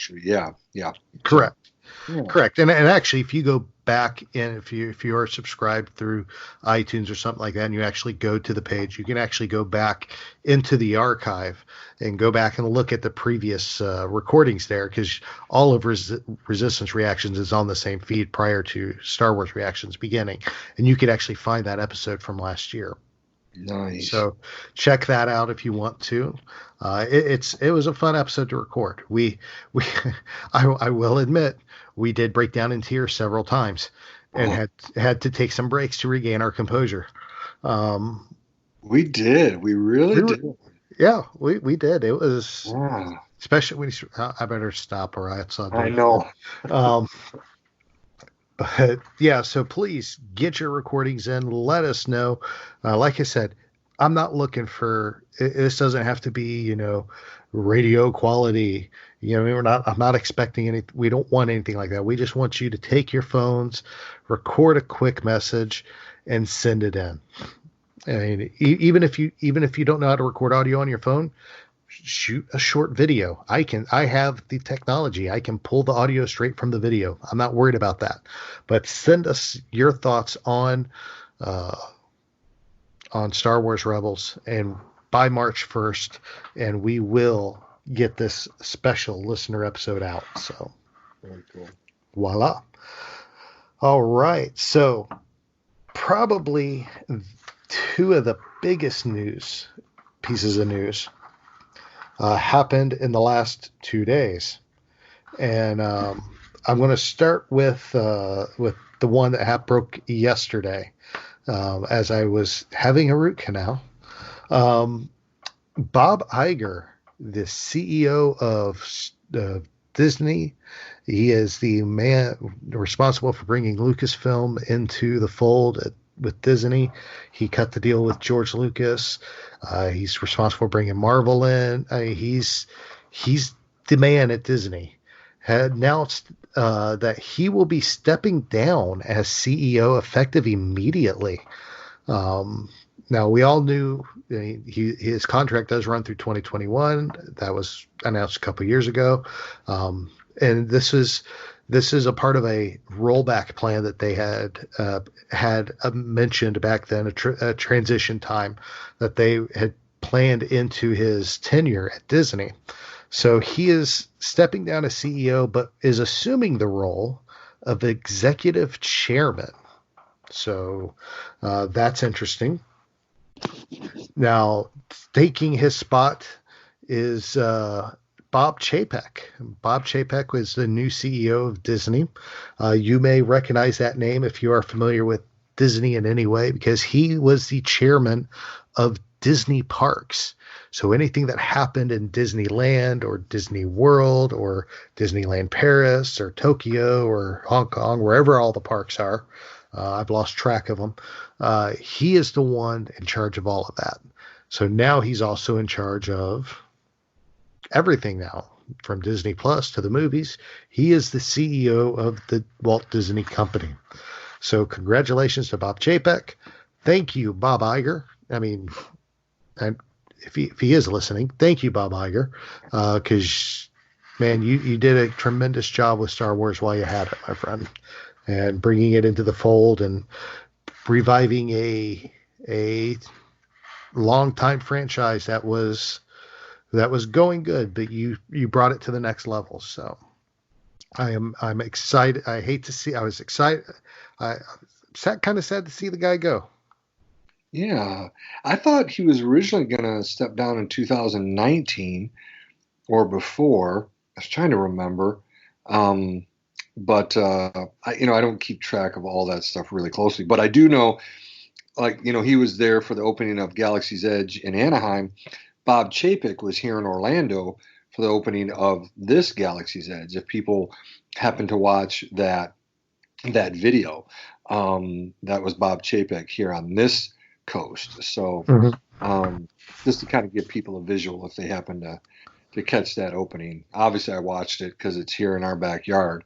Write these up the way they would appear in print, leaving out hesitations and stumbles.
actually. Yeah. Correct. Yeah. Correct. And actually, if you go back and if you are subscribed through iTunes or something like that, and you actually go to the page, you can actually go back into the archive and go back and look at the previous recordings there, because all of Resistance Reactions is on the same feed prior to Star Wars Reactions beginning, and you could actually find that episode from last year. Nice. So check that out if you want to. It was a fun episode to record. I will admit, we did break down in tears several times and had to take some breaks to regain our composure. We did. We really did. Yeah, we did. It was, yeah. Especially when I better stop or I know. But yeah, so please get your recordings in. Let us know. Like I said, I'm not looking for, this doesn't have to be, radio quality. I'm not expecting any, we don't want anything like that. We just want you to take your phones, record a quick message, and send it in. I mean, even if you don't know how to record audio on your phone, shoot a short video. I have the technology. I can pull the audio straight from the video. I'm not worried about that. But send us your thoughts on Star Wars Rebels, and by March 1st, and we will get this special listener episode out. So very cool. Voila. All right. So probably two of the biggest pieces of news happened in the last 2 days, and I'm going to start with the one that broke yesterday, as I was having a root canal. Bob Iger, the CEO of Disney, he is the man responsible for bringing Lucasfilm into the fold with Disney. He cut the deal with George Lucas. He's responsible for bringing Marvel in. He's the man at Disney. Had announced that he will be stepping down as CEO effective immediately. Now, we all knew his contract does run through 2021. That was announced a couple years ago. And this is a part of a rollback plan that they had mentioned back then, a transition time that they had planned into his tenure at Disney. So he is stepping down as CEO, but is assuming the role of executive chairman. So that's interesting. Now, taking his spot is Bob Chapek. Bob Chapek was the new CEO of Disney. You may recognize that name if you are familiar with Disney in any way, because he was the chairman of Disney Parks. So anything that happened in Disneyland or Disney World or Disneyland Paris or Tokyo or Hong Kong, wherever all the parks are, I've lost track of them. He is the one in charge of all of that. So now he's also in charge of everything now, from Disney Plus to the movies. He is the CEO of the Walt Disney Company. So congratulations to Bob Chapek. Thank you, Bob Iger. I mean, and if he is listening, thank you, Bob Iger, because man, you did a tremendous job with Star Wars while you had it, my friend, and bringing it into the fold and reviving a long-time franchise that was going good, but you brought it to the next level. So I'm excited. I was excited. I'm kind of sad to see the guy go. Yeah, I thought he was originally going to step down in 2019 or before. I was trying to remember, but I don't keep track of all that stuff really closely. But I do know, he was there for the opening of Galaxy's Edge in Anaheim. Bob Chapek was here in Orlando for the opening of this Galaxy's Edge. If people happen to watch that video, that was Bob Chapek here on this coast. So just to kind of give people a visual if they happen to catch that opening. Obviously, I watched it because it's here in our backyard.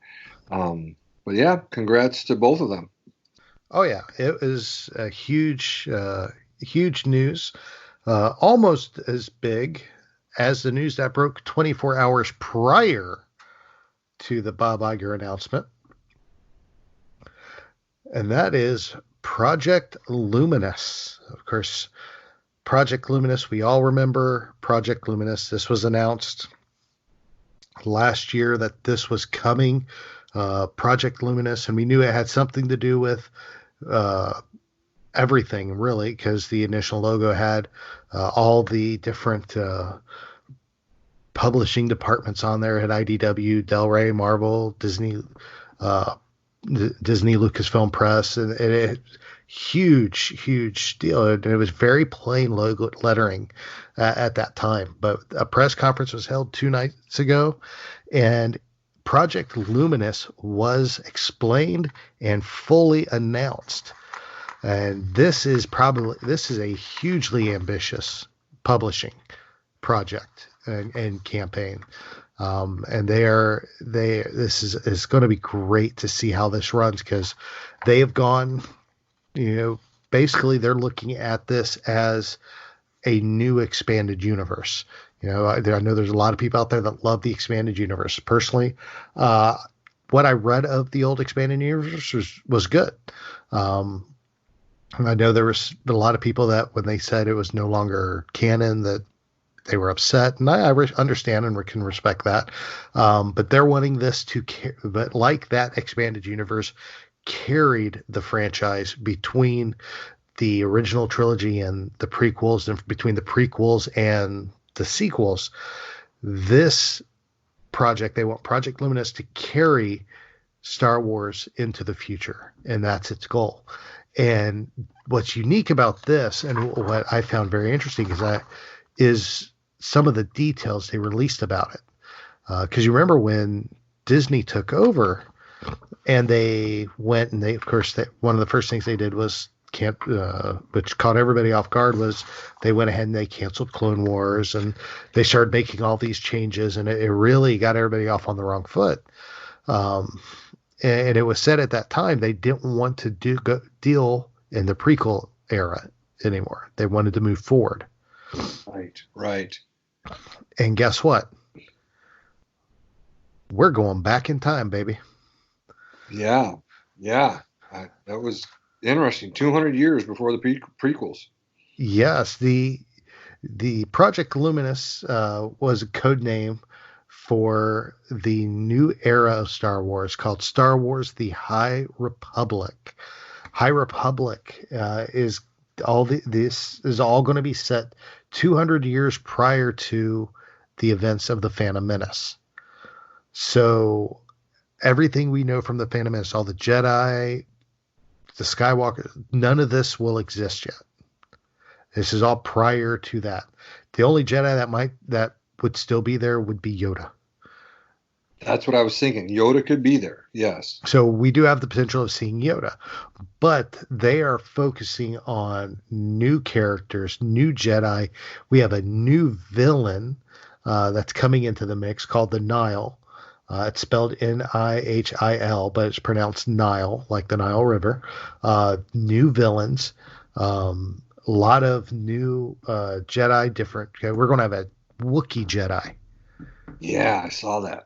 But yeah, congrats to both of them. Oh yeah, it was a huge news. Almost as big as the news that broke 24 hours prior to the Bob Iger announcement, and that is Project Luminous. Of course, Project Luminous, we all remember Project Luminous. This was announced last year that this was coming, Project Luminous, and we knew it had something to do with everything, really, because the initial logo had all the different publishing departments on there. It had IDW, Del Rey, Marvel, Disney, Disney Lucasfilm Press, and it huge deal. And it was very plain logo lettering at that time. But a press conference was held 2 nights ago, and Project Luminous was explained and fully announced. And this is a hugely ambitious publishing project and campaign. And this is going to be great to see how this runs, because they have gone, basically they're looking at this as a new expanded universe. I know there's a lot of people out there that love the expanded universe. Personally, what I read of the old expanded universe was good. And I know there was a lot of people that when they said it was no longer canon, that they were upset, and I understand and can respect that. But they're wanting this but like that expanded universe carried the franchise between the original trilogy and the prequels, and between the prequels and the sequels. This project, they want Project Luminous to carry Star Wars into the future, and that's its goal. And what's unique about this, and what I found very interesting, is some of the details they released about it. Because you remember when Disney took over, and they went and one of the first things they did was which caught everybody off guard, was they went ahead and they canceled Clone Wars, and they started making all these changes, and it really got everybody off on the wrong foot. And it was said at that time they didn't want to deal in the prequel era anymore. They wanted to move forward. Right. And guess what? We're going back in time, baby. Yeah. That was interesting. 200 years before the prequels. Yes, the Project Luminous was a code name for the new era of Star Wars called Star Wars: The High Republic. High Republic this is all going to be set 200 years prior to the events of the Phantom Menace. So everything we know from the Phantom Menace, all the Jedi, the Skywalker, none of this will exist yet. This is all prior to that. The only Jedi that would still be there would be Yoda. That's what I was thinking. Yoda could be there. Yes. So we do have the potential of seeing Yoda, but they are focusing on new characters, new Jedi. We have a new villain that's coming into the mix called the Nile. It's spelled Nihil, but it's pronounced Nile, like the Nile River. New villains, a lot of new Jedi, different. Okay, we're going to have a Wookiee Jedi. Yeah, I saw that.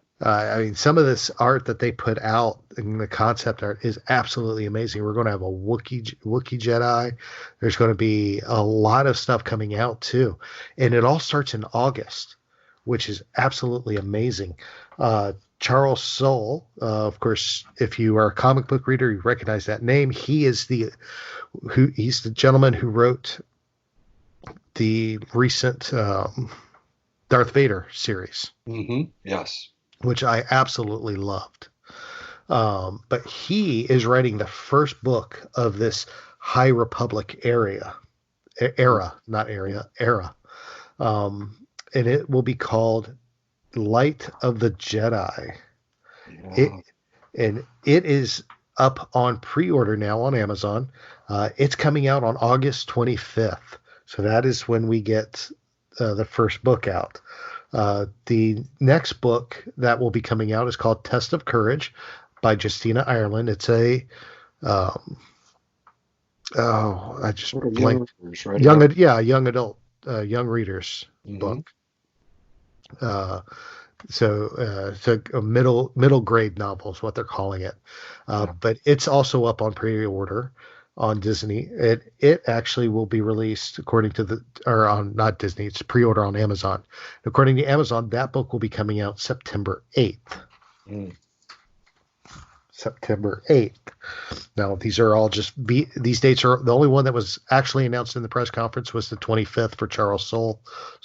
Some of this art that they put out in the concept art is absolutely amazing. We're going to have a Wookiee Jedi. There's going to be a lot of stuff coming out too. And it all starts in August, which is absolutely amazing. Charles Soule, of course, if you are a comic book reader, you recognize that name. He's the gentleman who wrote the recent Darth Vader series. Mm-hmm. Yes. Which I absolutely loved. But he is writing the first book of this High Republic era. And it will be called Light of the Jedi. Yeah. It is up on pre-order now on Amazon. It's coming out on August 25th. So that is when we get the first book out. The next book that will be coming out is called Test of Courage by Justina Ireland. It's a I just blanked. Young adult, young readers book. So a middle grade novel is what they're calling it. Yeah. But it's also up on pre-order on Disney. It actually will be released according to the or on not Disney. It's pre-order on Amazon. According to Amazon, that book will be coming out September 8th. Mm. September 8th. Now, these are all these dates are the only one that was actually announced in the press conference was the 25th for Charles Soule's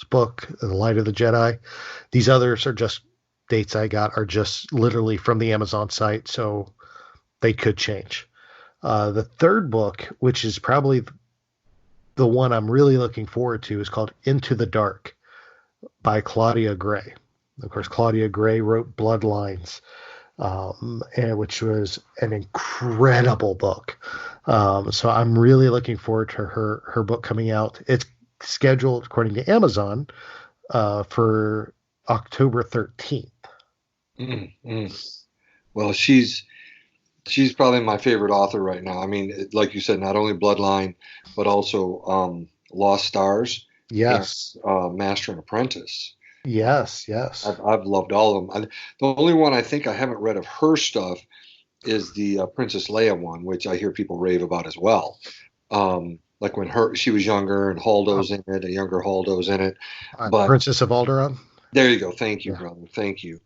book, The Light of the Jedi. These others are just dates I got are just literally from the Amazon site, so they could change. The third book, which is probably the one I'm really looking forward to, is called Into the Dark by Claudia Gray. Of course, Claudia Gray wrote Bloodlines, and which was an incredible book. So I'm really looking forward to her book coming out. It's scheduled, according to Amazon, for October 13th. Mm, mm. Well, she's probably my favorite author right now. I mean, like you said, not only Bloodline, but also Lost Stars and Yes, Master and Apprentice. yes, yes. I've loved all of them. The only one I think I haven't read of her stuff is the Princess Leia one, which I hear people rave about as well. Like when she was younger and Holdo's in it, a younger Holdo's in it. But Princess of Alderaan. there you go. Thank you, Yeah. brother. Thank you.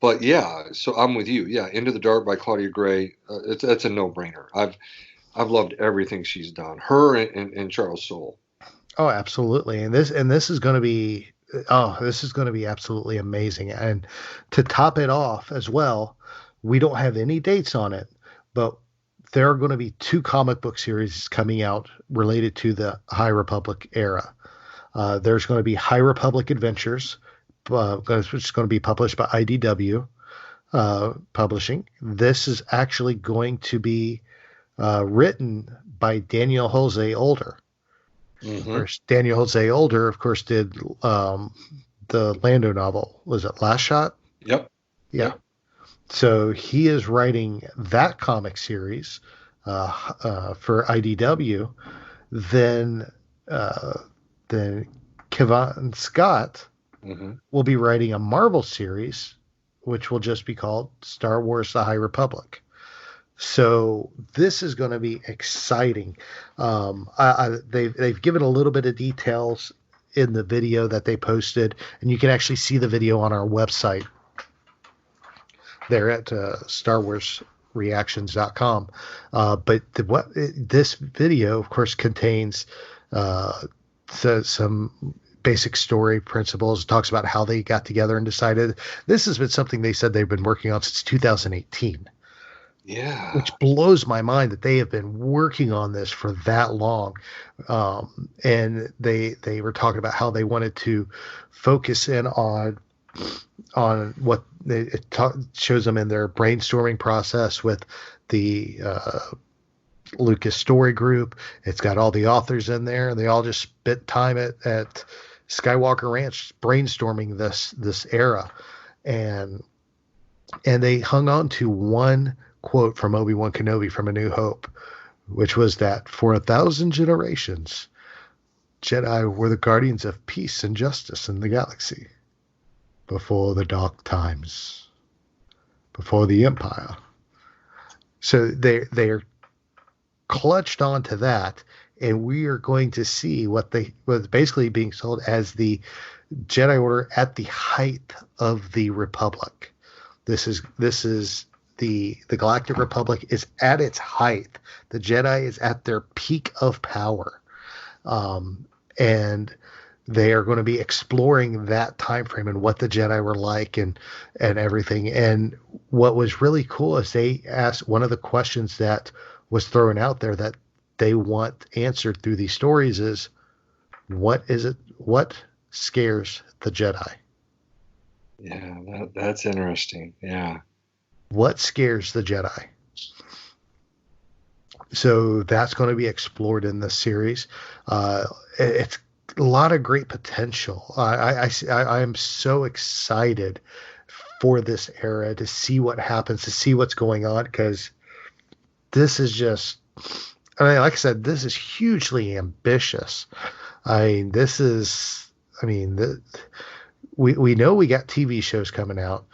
But yeah, so I'm with you. Yeah, Into the Dark by Claudia Gray. It's a no-brainer. I've loved everything she's done. Her and Charles Soule. Oh, absolutely. And this is going to be this is going to be absolutely amazing. And to top it off as well, we don't have any dates on it, but there are going to be two comic book series coming out related to the High Republic era. There's going to be High Republic Adventures, which is going to be published by IDW Publishing. This is actually going to be written by Daniel Jose Older. Of Hmm. course, Daniel Jose Older, of course, did the Lando novel. Was it Last Shot? Yep. Yeah. Yep. So he is writing that comic series for IDW. Then, uh, then Kevin Scott Hmm. will be writing a Marvel series, which will just be called Star Wars: The High Republic. So this is going to be exciting. They've given a little bit of details in the video that they posted, and you can actually see the video on our website there at StarWarsReactions.com. This video, of course, contains some basic story principles. It talks about how they got together and decided. This has been something they said they've been working on since 2018. Yeah. Which blows my mind that they have been working on this for that long. And they were talking about how they wanted to focus in on what shows them in their brainstorming process with the Lucas Story Group. It's got all the authors in there, and they all just spent time at Skywalker Ranch brainstorming this era, and they hung on to one quote from Obi-Wan Kenobi from A New Hope, which was that for 1,000 generations, Jedi were the guardians of peace and justice in the galaxy. Before the dark times, before the Empire. So they're clutched onto that, and we are going to see what was basically being sold as the Jedi Order at the height of the Republic. This is the Galactic Republic is at its height. The Jedi is at their peak of power, and they are going to be exploring that time frame and what the Jedi were like and everything. And what was really cool is they asked one of the questions that was thrown out there that they want answered through these stories is, what scares the Jedi? Yeah, that's interesting. Yeah. What scares the Jedi? So that's going to be explored in this series. It's a lot of great potential. I am so excited for this era to see what happens, to see what's going on, because this is just, I mean, like I said, this is hugely ambitious. I mean, we know we got TV shows coming out.